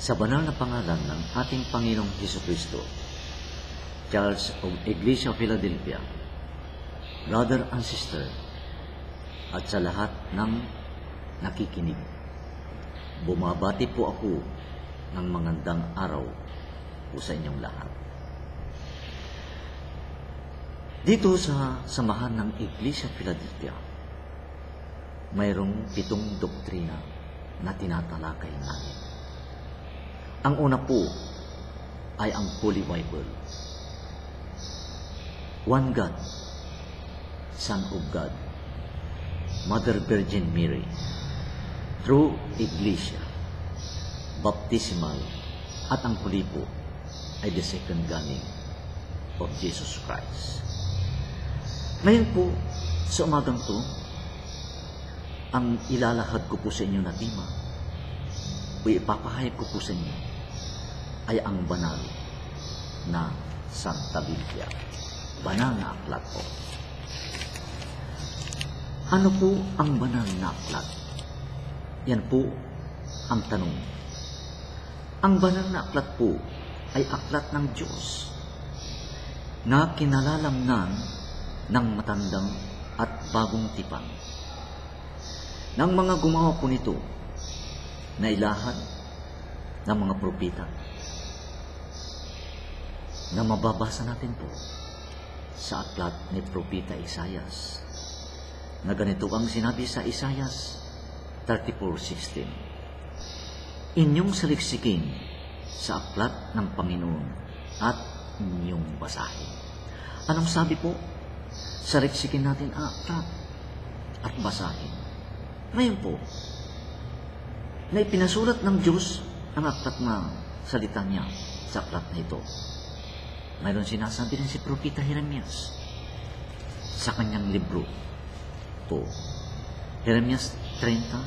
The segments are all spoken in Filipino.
Sa banal na pangalan ng ating Panginoong Hesukristo, Church of Iglesia Philadelphia, brother and sister, at sa lahat ng nakikinig, bumabati po ako ng magandang araw po sa inyong lahat. Dito sa samahan ng Iglesia Philadelphia, mayroong 7 doktrina na tinatalakay natin. Ang una po ay ang Holy Bible. One God, Son of God, Mother Virgin Mary, True Iglesia, Baptismal, at ang huli po ay the second coming of Jesus Christ. Ngayon po, sa umagang to, ang ilalahad ko po sa inyo na tema o ipapahayag ko po sa inyo ay ang banal na Santa Biblia. Banal na aklat po. Ano po ang banal na aklat? Yan po ang tanong. Ang banal na aklat po ay aklat ng Diyos na kinalalamnan ng matandang at bagong tipan ng mga gumawa po nito na ilahad ng mga propeta na mababasa natin po sa aklat ni Propeta Isaias na ganito ang sinabi sa Isaias 34:16. Inyong saliksikin sa aklat ng Panginoon at inyong basahin. Anong sabi po? Saliksikin natin ang aklat at basahin. Ngayon po, na ipinasulat ng Diyos ang aklat na salita niya sa aklat na ito. Mayroon sinasabi rin si Propeta Jeremias sa kanyang libro po. Jeremias 30,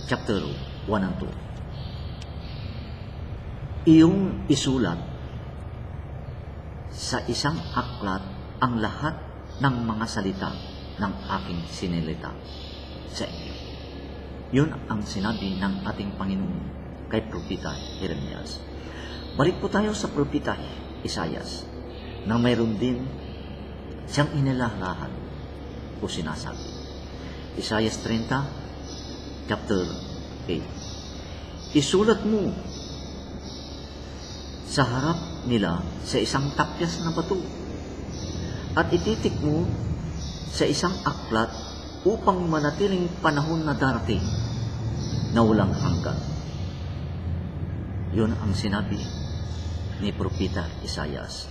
chapter 1 and 2. Iyong isulat sa isang aklat ang lahat ng mga salita ng aking sinilita sa inyo. Yun ang sinabi ng ating Panginoon kay Propeta Jeremias. Balik po tayo sa Propeta Isaias na mayroon din siyang inilalahan o sinasabi. Isaias 30, chapter 8. Isulat mo sa harap nila sa isang tapyas na bato at ititik mo sa isang aklat upang manatiling panahon na darating na walang hanggan. Yun ang sinabi ni Propeta Isaias.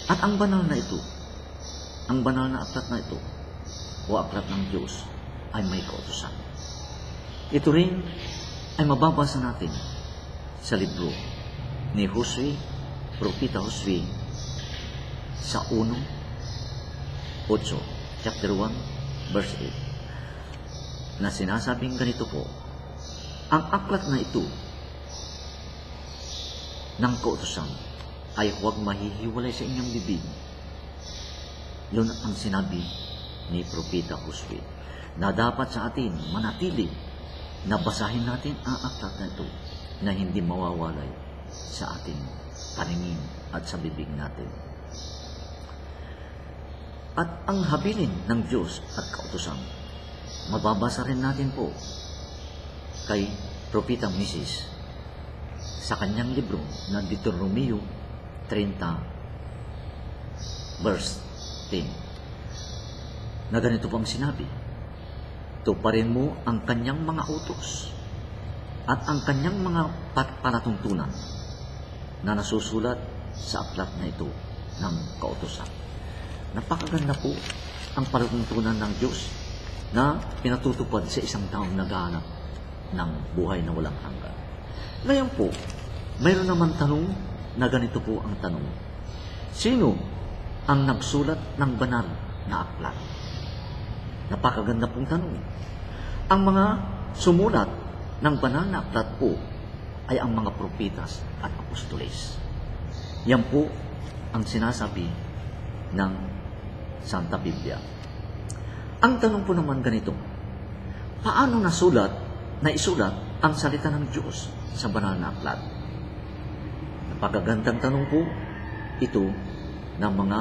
At ang banal na ito, ang banal na aklat na ito, o aklat ng Diyos, ay may kautusan. Ito rin ay mababasa natin sa libro ni Josue, Propeta Josue, sa 1:8, chapter 1, verse 8, na sinasabing ganito po, ang aklat na ito ng kautusan ay huwag mahihiwalay sa inyong bibig. Yun ang sinabi ni Propeta Josue, na dapat sa atin manatili na basahin natin ang aklat na ito na hindi mawawalay sa ating paningin at sa bibig natin. At ang habilin ng Diyos at kautusan, mababasa rin natin po kay Propeta Moises sa kanyang libro na Deuteronomio 30, verse 10, na ganito pang sinabi, tuparin mo ang kanyang mga utos at ang kanyang mga palatuntunan na nasusulat sa aklat na ito ng kautusan. Napakaganda po ang palatuntunan ng Diyos na pinatutupad sa isang taong naghahanap ng buhay na walang hanggan. Ngayon po, mayroon naman tanong na ganito po ang tanong. Sino ang nagsulat ng banal na aklat? Napakaganda pong tanong. Ang mga sumulat ng banal na aklat po ay ang mga propetas at apostoles. Yan po ang sinasabi ng Santa Biblia. Ang tanong po naman ganito, paano naisulat ang salita ng Diyos sa banal na aklat? Napakagandang tanong po ito ng mga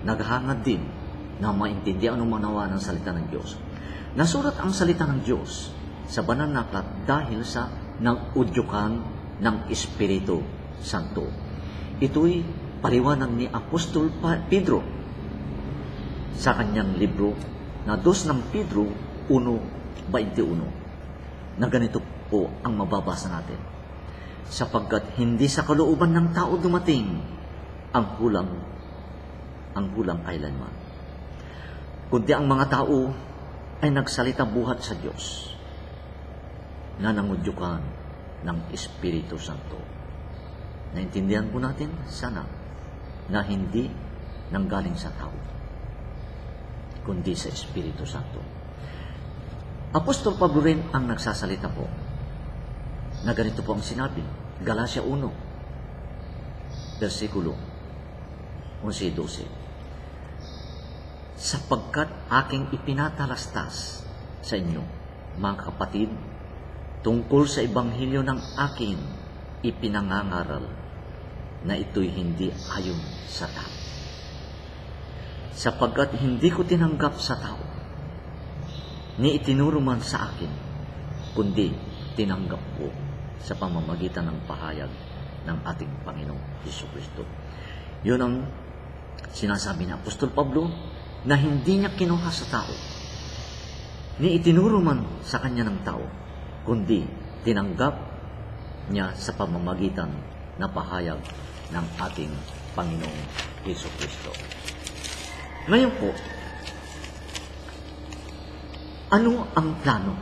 naghahangad din na maintindihan o manawa ng salita ng Diyos. Nasulat ang salita ng Diyos sa banal na aklat dahil sa nag-udyukan ng Espiritu Santo. Ito'y paliwanag ni Apostol Pedro sa kanyang libro na 2 ng Pedro 1:21 na ganito po ang mababasa natin. Sapagkat hindi sa kalooban ng tao dumating ang kulang kailanman, kundi ang mga tao ay nagsalita buhat sa Diyos na nangudyukan ng Espiritu Santo. Naintindihan po natin sana na hindi nanggaling sa tao, kundi sa Espiritu Santo. Apostol Pablo rin ang nagsasalita po na ganito po ang sinabi, Galatia 1, versikulo 11-12. Sapagkat aking ipinatalastas sa inyo, mga kapatid, tungkol sa Ebanghelyo ng aking ipinangangaral, na ito'y hindi ayon sa tao. Sapagkat hindi ko tinanggap sa tao, ni itinuro man sa akin, kundi tinanggap ko sa pamamagitan ng pahayag ng ating Panginoong Jesucristo. Yun ang sinasabi ni Apostol Pablo na hindi niya kinuha sa tao, ni itinuro man sa kanya ng tao, kundi tinanggap niya sa pamamagitan na pahayag ng ating Panginoong Jesucristo. Ngayon po, ano ang plano